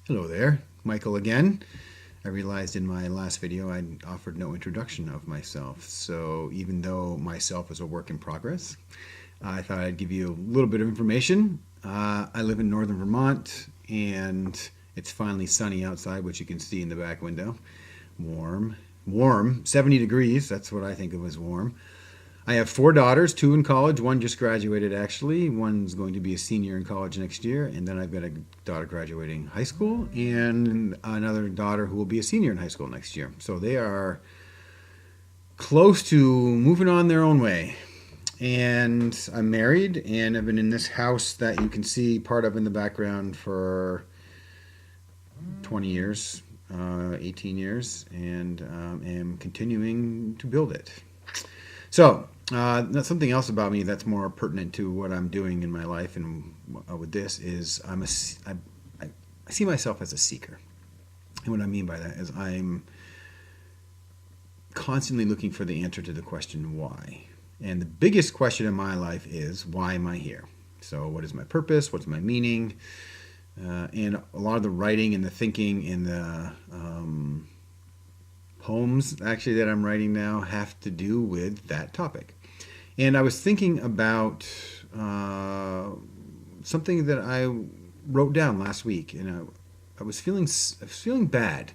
Hello there, Michael again. I realized in my last video I offered no introduction of myself, so even though myself is a work in progress, I thought I'd give you a little bit of information. I live in northern Vermont, and it's finally sunny outside, which you can see in the back window. Warm, 70 degrees, that's what I think of as warm. I have 4 daughters, 2 in college, 1 just graduated actually. One's going to be a senior in college next year, and then I've got a daughter graduating high school and another daughter who will be a senior in high school next year. So they are close to moving on their own way. And I'm married, and I've been in this house that you can see part of in the background for 20 years, 18 years, and am continuing to build it. So, something else about me that's more pertinent to what I'm doing in my life and with this is I see myself as a seeker. And what I mean by that is I'm constantly looking for the answer to the question why. And the biggest question in my life is, why am I here? So what is my purpose? What's my meaning? And a lot of the writing and the thinking and the poems actually that I'm writing now have to do with that topic. And I was thinking about something that I wrote down last week, and I was feeling bad.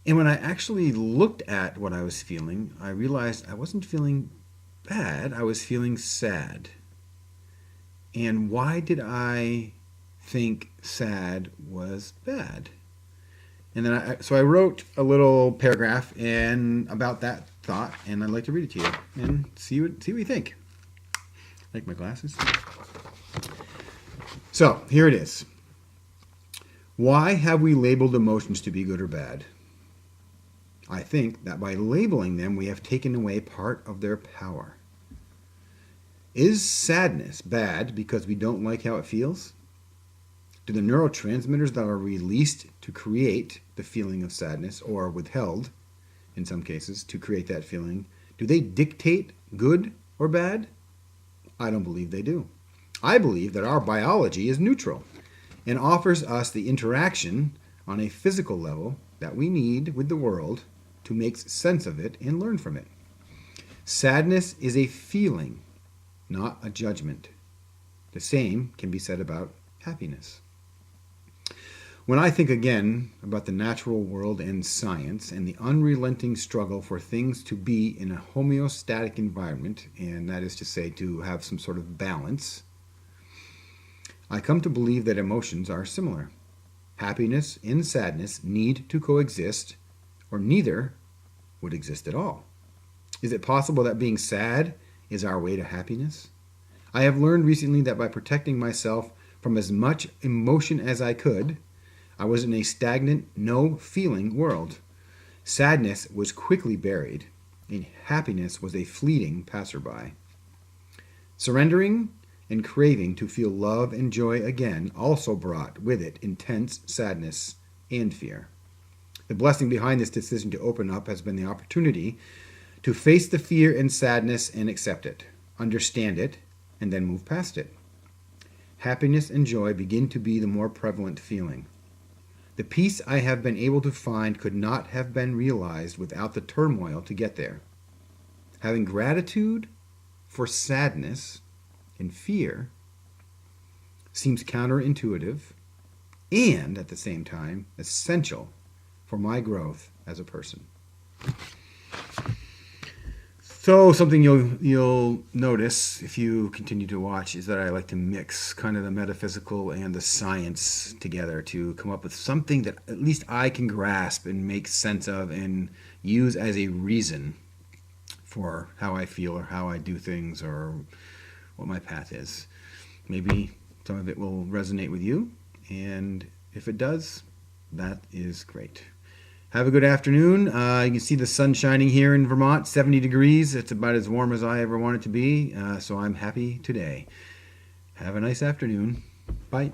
And when I actually looked at what I was feeling, I realized I wasn't feeling bad. I was feeling sad. And why did I think sad was bad? And then so I wrote a little paragraph about that thought, and I'd like to read it to you and see what you think. Like my glasses. So here it is. Why have we labeled emotions to be good or bad? I think that by labeling them, we have taken away part of their power. Is sadness bad because we don't like how it feels? Do the neurotransmitters that are released to create the feeling of sadness, or withheld, in some cases, to create that feeling, do they dictate good or bad? I don't believe they do. I believe that our biology is neutral and offers us the interaction on a physical level that we need with the world to make sense of it and learn from it. Sadness is a feeling, not a judgment. The same can be said about happiness. When I think again about the natural world and science and the unrelenting struggle for things to be in a homeostatic environment, and that is to say to have some sort of balance, I come to believe that emotions are similar. Happiness and sadness need to coexist, or neither would exist at all. Is it possible that being sad is our way to happiness? I have learned recently that by protecting myself from as much emotion as I could, I was in a stagnant, no-feeling world. Sadness was quickly buried, and happiness was a fleeting passerby. Surrendering and craving to feel love and joy again also brought with it intense sadness and fear. The blessing behind this decision to open up has been the opportunity to face the fear and sadness and accept it, understand it, and then move past it. Happiness and joy begin to be the more prevalent feeling. The peace I have been able to find could not have been realized without the turmoil to get there. Having gratitude for sadness and fear seems counterintuitive and, at the same time, essential for my growth as a person. So something you'll notice if you continue to watch is that I like to mix kind of the metaphysical and the science together to come up with something that at least I can grasp and make sense of and use as a reason for how I feel or how I do things or what my path is. Maybe some of it will resonate with you, and if it does, that is great. Have a good afternoon. You can see the sun shining here in Vermont, 70 degrees. It's about as warm as I ever want it to be, so I'm happy today. Have a nice afternoon. Bye.